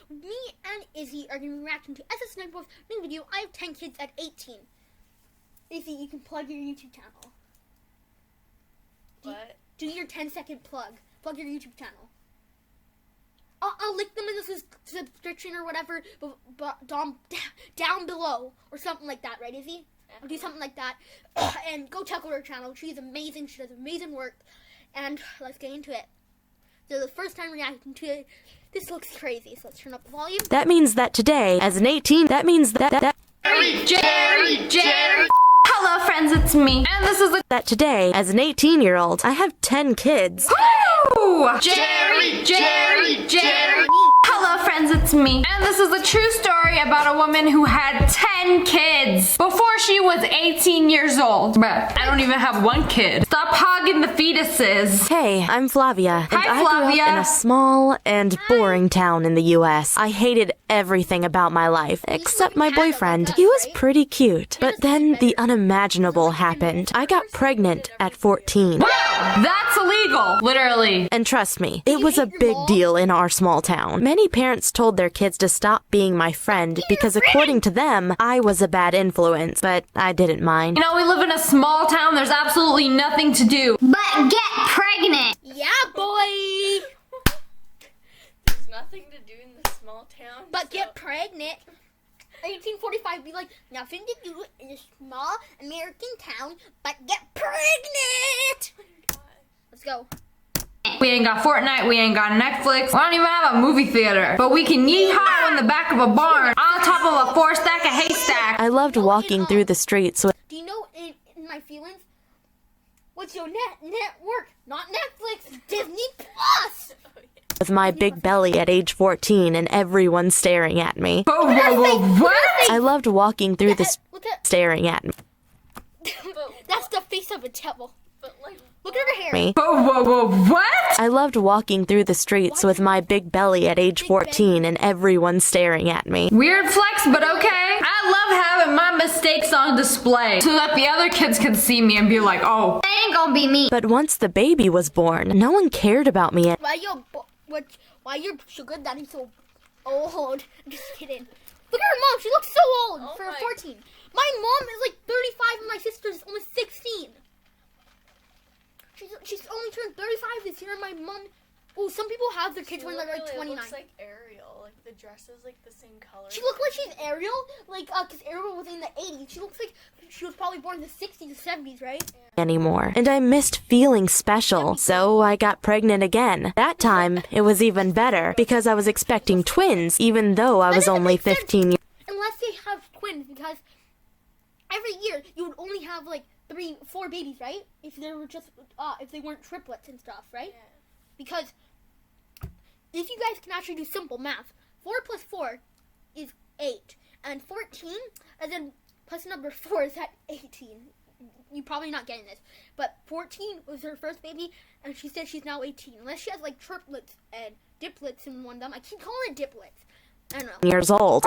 Me and Izzy are going to be reacting to SSSNIPERWOLF's new video. I have 10 kids at 18. Izzy, you can plug your YouTube channel. What? Do your 10-second plug. Plug your YouTube channel. I'll link them in the description or whatever, but down below or something like that, right, Izzy? Or do something like that. And go check out her channel. She's amazing. She does amazing work. And let's get into it. So the first time reacting to it, this looks crazy. So let's turn up the volume. That means that today, as an 18, that means that Jerry. Hello, friends, it's me. And this is that today, as an 18-year-old, I have 10 kids. Woo! Jerry. Hello, friends, it's me. And this is a true story about a woman who had 10 kids before she was 18 years old. But I don't even have one kid. Stop hogging the fetuses. Hey, I'm Flavia, and Hi, I grew Flavia. up in a small and boring town in the U.S. I hated everything about my life, except my boyfriend. He was pretty cute. But then the unimaginable happened. I got pregnant at 14. Wow, that's illegal. Literally. And trust me, it was a big deal in our small town. Many parents told their kids to stop being my friend because according to them, I was a bad influence, but I didn't mind. You know, we live in a small town. There's absolutely nothing to do but get pregnant. Yeah, boy. There's nothing to do in this small town. But get pregnant. 1845 be like, nothing to do in a small American town, but get pregnant. Let's go. We ain't got Fortnite, we ain't got Netflix, we don't even have a movie theater. But we can yeehaw in the back of a barn, on top of a 4-stack of haystack. I loved walking through the streets with Do you know in my feelings? What's your network? Not Netflix, Disney Plus. my big belly at age 14 and everyone staring at me. Whoa, what? I loved walking through the Look at staring at that's the face of a devil. But like, Look at her hair. me. Whoa, what? I loved walking through the streets with my big belly at age 14 and everyone staring at me. Weird flex, but okay. I love having my mistakes on display so that the other kids can see me and be like, oh, that ain't gonna be me. But once the baby was born, no one cared about me. Why your sugar daddy so old? Just kidding. Look at her mom. She looks so old Oh for my- 14. My mom is like 35 and my sister's almost 16. She's only turned 35 this year and my mom... Oh, some people have their kids when they're like 29. looks like Ariel. Like the dress is like the same color. She looks like she's Ariel, like, cause Ariel was in the 80s. She looks like she was probably born in the 60s or 70s, right? Anymore. And I missed feeling special, so I got pregnant again. That time, it was even better because I was expecting twins, even though I was only 15 years Unless they have twins, because every year you would only have like 4 babies, right? If they were just, if they weren't triplets and stuff, right? Yeah. Because if you guys can actually do simple math, 4 plus 4 is 8, and 14, and then plus number 4 is at 18. You're probably not getting this, but 14 was her first baby, and she said she's now 18. Unless she has like triplets and diplets in one of them. I keep calling it diplets. I don't know. years old.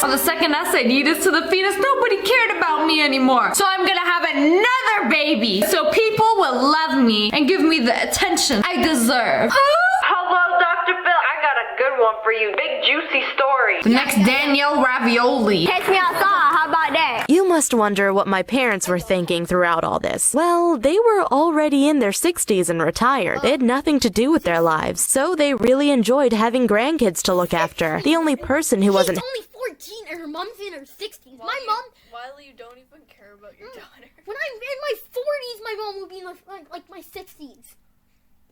On the second essay, needed to the fetus, nobody cared about me anymore. So I'm gonna have another baby. So people will love me and give me the attention I deserve. Hello, Dr. Phil. I got a good one for you. Big juicy story. The next Danielle Ravioli. Catch me outside. How about that? You must wonder what my parents were thinking throughout all this. Well, they were already in their 60s and retired. They had nothing to do with their lives, so they really enjoyed having grandkids to look after. The only person who wasn't She's only 14 and her mom's in her 60s. My mom, Wiley, you don't even care about your daughter. when I'm in my 40s, my mom would be in like my 60s.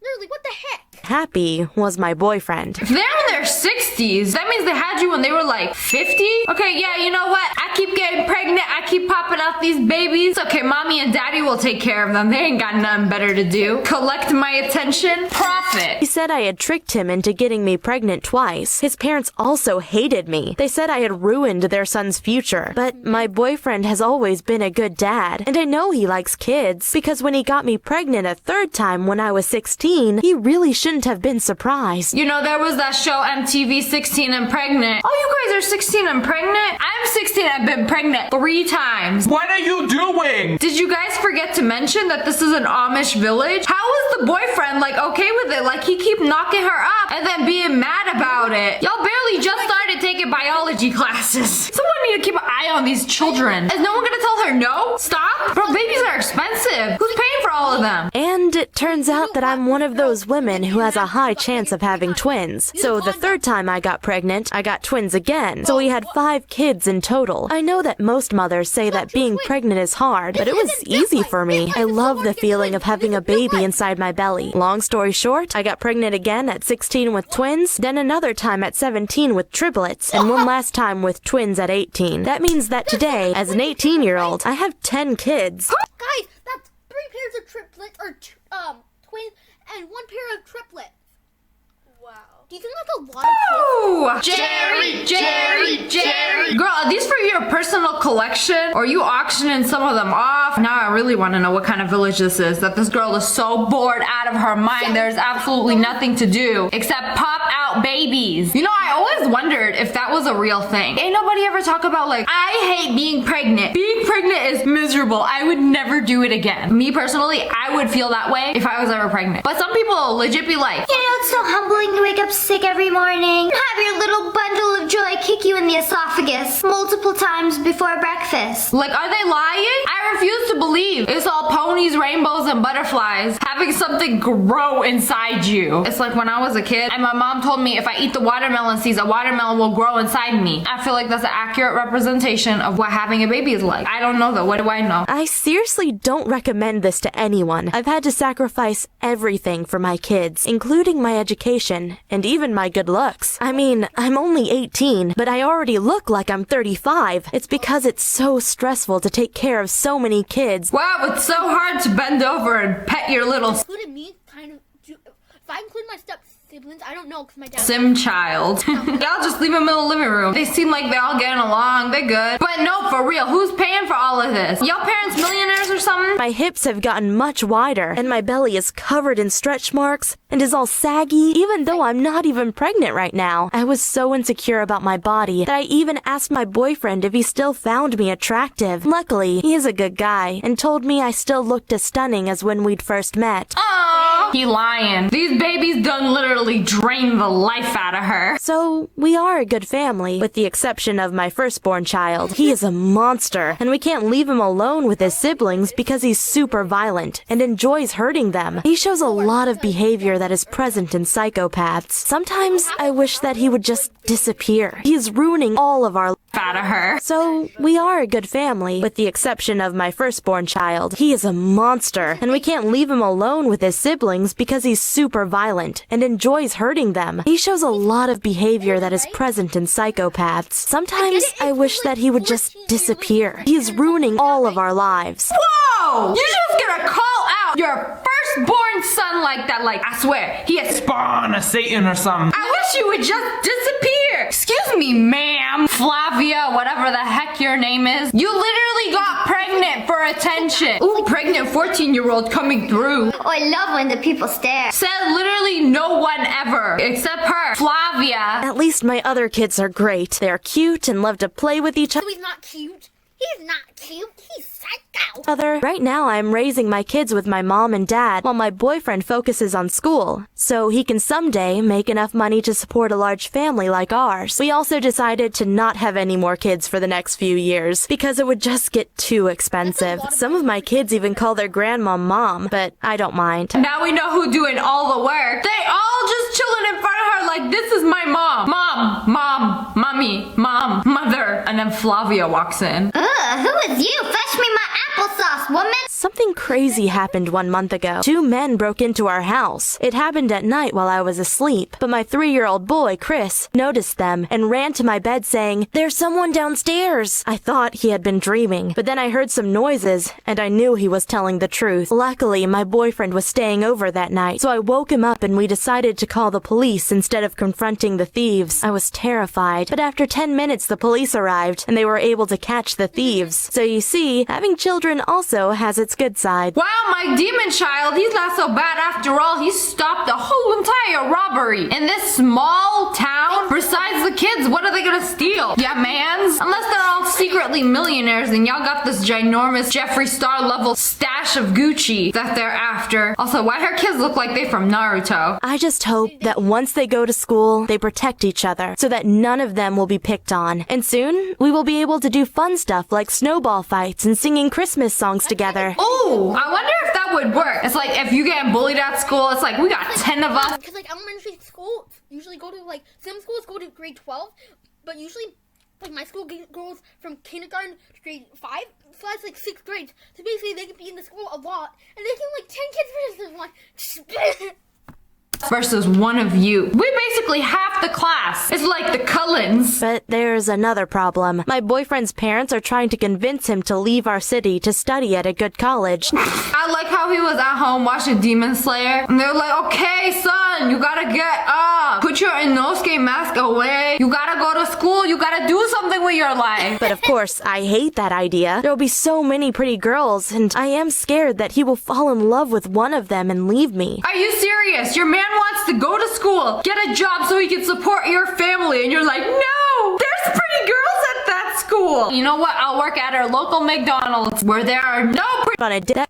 Literally, what the heck? happy was my boyfriend. If they're in their 60s, that means they had you when they were like 50? Okay, yeah, you know what? I keep getting pregnant. I keep popping out these babies. Okay, mommy and daddy will take care of them. They ain't got nothing better to do. Collect my attention. Profit. He said I had tricked him into getting me pregnant twice. His parents also hated me. They said I had ruined their son's future. But my boyfriend has always been a good dad, and I know he likes kids, because when he got me pregnant a third time when I was 16, he really shouldn't have been surprised. You know, there was that show MTV 16 and Pregnant. Oh, you guys are 16 and pregnant? I'm 16 and I've been pregnant 3 times. What are you doing? Did you guys forget to mention that this is an Amish village? How is the boyfriend like okay with it? Like he keep knocking her up and then being mad about it. Y'all barely literally just started taking biology classes. Someone need to keep an eye on these children. Is no one gonna tell her no? Stop? Bro, babies are expensive. Who's paying for all of them? And it turns out that I'm one of those women who has a high chance of having twins. So the third time I got pregnant, I got twins again. So we had 5 kids in total. I know that most mothers say that being pregnant is hard, but it was easy for me. I love the feeling of having a baby inside my belly. Long story short, I got pregnant again at 16 with twins, then another time at 17 with triplets, and one last time with twins at 18. That means that today, as an 18-year-old, I have 10 kids. Guys, that's 3 pairs of triplets, or twins, and 1 pair of triplets. Wow. Do you think that's a lot of kids? Jerry. Girl, are these for your personal collection? Or are you auctioning some of them off? Now I really want to know what kind of village this is. That this girl is so bored out of her mind. There's absolutely nothing to do except pop out babies. You know, I always wondered if that was a real thing. Ain't nobody ever talk about like, I hate being pregnant. Being pregnant is miserable. I would never do it again. Me personally, I would feel that way if I was ever pregnant. But some people legit be like, you know, it's so humbling to wake up sick every morning. Have your little bundle of joy kick you in the esophagus multiple times before breakfast. like, are they lying? I refuse to believe it's all ponies, rainbows, and butterflies having something grow inside you. It's like when I was a kid and my mom told me if I eat the watermelon seeds, a watermelon will grow inside me. I feel like that's an accurate representation of what having a baby is like. I don't know though. What do I know? I seriously don't recommend this to anyone. I've had to sacrifice everything for my kids, including my education and even my good looks. I mean, I'm only 18, but I already look like I'm 35. It's because it's so stressful to take care of so many kids. Wow, it's so hard to bend over and pet your little Including me, kind of. If I include my step siblings, I don't know, because my dad. sim child. Y'all just leave them in the living room. They seem like they're all getting along. They're good. But no, for real, who's paying for all of this? Y'all parents millionaires or something? My hips have gotten much wider, and my belly is covered in stretch marks and is all saggy, even though I'm not even pregnant right now. I was so insecure about my body that I even asked my boyfriend if he still found me attractive. Luckily, he is a good guy and told me I still looked as stunning as when we'd first met. Aww, he lying. These babies done literally drain the life out of her. So, we are a good family, with the exception of my firstborn child. He is a monster, and we can't leave him alone with his siblings because he's super violent and enjoys hurting them. He shows a lot of behavior that is present in psychopaths. Sometimes I wish that he would just disappear. He is ruining all of our life Out of her. So, we are a good family, with the exception of my firstborn child. He is a monster, and we can't leave him alone with his siblings because he's super violent and enjoys hurting them. He shows a lot of behavior that is present in psychopaths. Sometimes I wish that he would just disappear. He is ruining all of our lives. Whoa! You just gonna call out your firstborn son like that? Like, I swear, he is Spawn of Satan or something. I wish you would just disappear. Excuse me, ma'am. Flavia, whatever the heck your name is. You literally got pregnant for attention. Ooh, pregnant 14-year-old coming through. Oh, I love when the people stare. Said literally no one ever, except her. Flavia. At least my other kids are great. They are cute and love to play with each So he's not cute. He's not cute. He's psycho. other. Right now, I'm raising my kids with my mom and dad while my boyfriend focuses on school, so he can someday make enough money to support a large family like ours. We also decided to not have any more kids for the next few years because it would just get too expensive. Some of my kids even call their grandma mom, but I don't mind. Now we know who doing all the work. They all just chilling in front of her like, this is my mom. Mom, mommy, mom, mother. And then Flavia walks in. Who is you? Fetch me my applesauce, woman. Something crazy happened 1 month ago. 2 men broke into our house. It happened at night while I was asleep, but my 3-year-old boy, Chris, noticed them and ran to my bed saying, "There's someone downstairs." I thought he had been dreaming, but then I heard some noises and I knew he was telling the truth. Luckily, my boyfriend was staying over that night, so I woke him up and we decided to call the police instead of confronting the thieves. I was terrified, but after 10 minutes the police arrived and they were able to catch the thieves. So you see, having children also has its good side. Wow, my demon child, he's not so bad after all. He stopped the whole entire robbery in this small town. Besides the kids, what are they gonna steal? Yeah, mans? Unless they're all secretly millionaires and y'all got this ginormous Jeffree Star level stash of Gucci that they're after. Also, why her kids look like they from Naruto? I just hope that once they go to school, they protect each other so that none of them will be picked on. And soon, we will be able to do fun stuff like snowball fights and singing Christmas songs together. Oh, I wonder if that would work. It's like if you get bullied at school, it's like we got 10 of us. Because like elementary school usually go to like some schools go to grade 12, but usually like my school goes from kindergarten to grade 5, so that's like 6 grades. So basically they can be in the school a lot, and they can like 10 kids versus one. Versus one of you. We basically half the class. It's like the Cullens. But there's another problem. My boyfriend's parents are trying to convince him to leave our city to study at a good college. I like how he was at home watching Demon Slayer, and they're like, okay, son, you gotta get up. Put your Inosuke mask away. You gotta go to school. You gotta do something with your life. But of course, I hate that idea. There'll be so many pretty girls, and I am scared that he will fall in love with one of them and leave me. Are you serious? Your man wants to go to school, get a job so he can support your family, and you're like, no, there's pretty girls at that school. You know what? I'll work at our local McDonald's where there are no On a day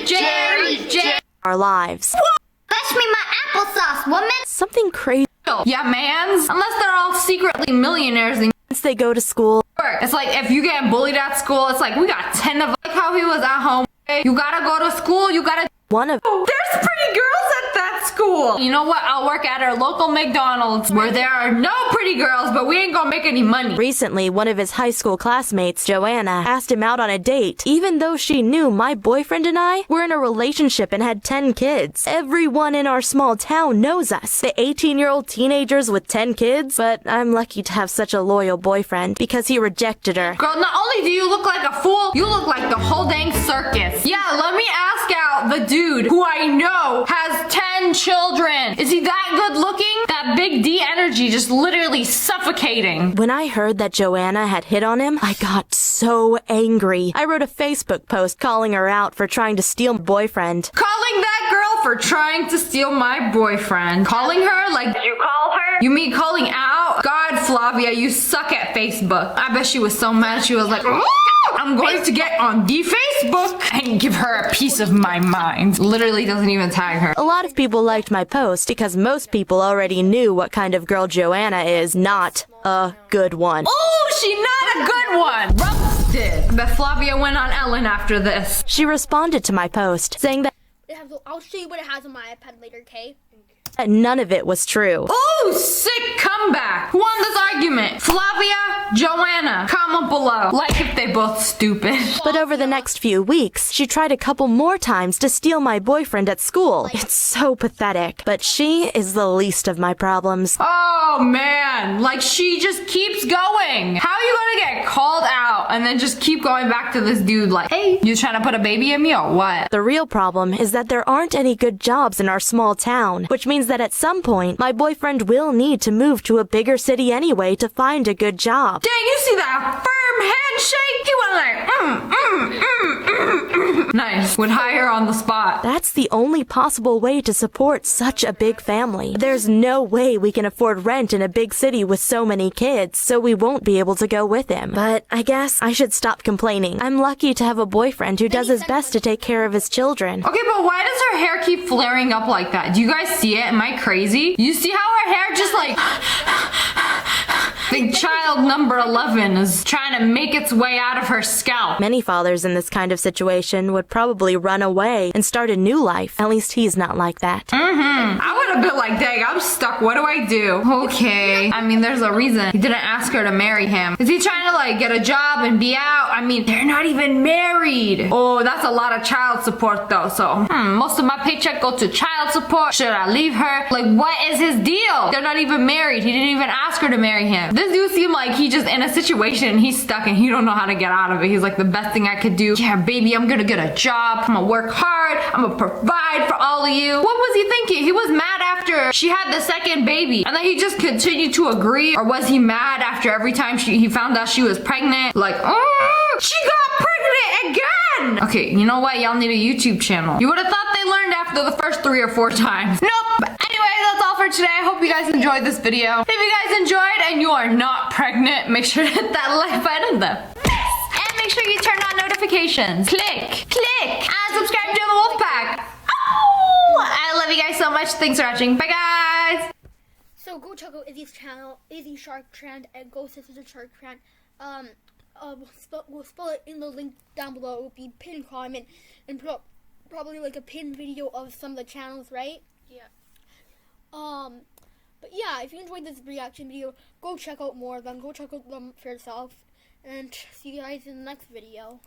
Jerry. our lives. Fetch me my applesauce, woman! Something crazy. Yeah, mans? Unless they're all secretly millionaires and Once they go to school, it's like if you get bullied at school, it's like we got 10 of us. Like how he was at home. You gotta go to school, you gotta... one of There's pretty girls at that school. You know what? I'll work at our local McDonald's where there are no pretty girls, but we ain't gonna make any money. Recently, one of his high school classmates, Joanna, asked him out on a date, even though she knew my boyfriend and I were in a relationship and had 10 kids. Everyone in our small town knows us, the 18-year-old teenagers with 10 kids, but I'm lucky to have such a loyal boyfriend because he rejected her. Girl, not only do you look like a fool, you look like the whole dang circus. Yeah, let me ask out the dude who I know has 10 children. Is he that good looking? That big D energy just literally suffocating. When I heard that Joanna had hit on him, I got so angry. I wrote a Facebook post calling her out for trying to steal my boyfriend. Calling that girl for trying to steal my boyfriend. Calling her like... Did you call her? You mean calling out? God, Flavia, you suck at Facebook. I bet she was so mad she was like, I'm going to get on the Facebook and give her a piece of my mind. Literally doesn't even tag her. A lot of people liked my post because most people already knew what kind of girl Joanna is, not a good one. Oh, she not a good one. Roasted. I bet Flavia went on Ellen after this. She responded to my post, saying that I'll show you what it has on my iPad later, okay? none of it was true. Oh, sick comeback. Who won this argument? Flavia, Joanna. Comment below. Like if they both stupid. But over the next few weeks, she tried a couple more times to steal my boyfriend at school. It's so pathetic. But she is the least of my problems. Oh man, like she just keeps going. How are you gonna get called out and then just keep going back to this dude like, hey, you trying to put a baby in me or what? The real problem is that there aren't any good jobs in our small town, which means that at some point, my boyfriend will need to move to a bigger city anyway to find a good job. Dang, you see that firm handshake? He went like, Nice. Would hire on the spot. That's the only possible way to support such a big family. There's no way we can afford rent in a big city with so many kids, so we won't be able to go with him. But I guess I should stop complaining. I'm lucky to have a boyfriend who does his best to take care of his children. Okay, but why does her hair keep flaring up like that? Do you guys see it? Am I crazy? You see how her hair just like... Big child number 11 is trying to make its way out of her scalp. Many fathers in this kind of situation would probably run away and start a new life. At least he's not like that. I would have been like, dang, I'm stuck. What do I do? Okay. I mean, there's a reason he didn't ask her to marry him. Is he trying to like get a job and be out? I mean, they're not even married. Oh, that's a lot of child support though. So, most of my paycheck go to child support. Should I leave her? Like, what is his deal? They're not even married. He didn't even ask her to marry him. This dude seemed like he just in a situation and he's stuck and he don't know how to get out of it. He's like, the best thing I could do. Yeah, baby, I'm gonna get a job. I'm gonna work hard. I'm gonna provide for all of you. What was he thinking? He was mad after she had the second baby and then he just continued to agree, or was he mad after every time he found out she was pregnant? Like, she got pregnant again. Okay, you know what? Y'all need a YouTube channel. You would have thought they learned after the first 3 or 4 times. Nope. But anyway, that's all for for today. I hope you guys enjoyed this video. If you guys enjoyed and you are not pregnant, make sure to hit that like button, and make sure you turn on notifications. Click, and subscribe to the Wolf Pack. Oh, I love you guys so much. Thanks for watching. Bye, guys. So go check out Izzy's channel, Izzy Shark Trend, and go Sisters Shark Trend. We'll spell it in the link down below. It will be pinned comment and probably like a pinned video of some of the channels, right? Yeah. But yeah, if you enjoyed this reaction video, go check out more of them. Go check out them for yourself, and see you guys in the next video.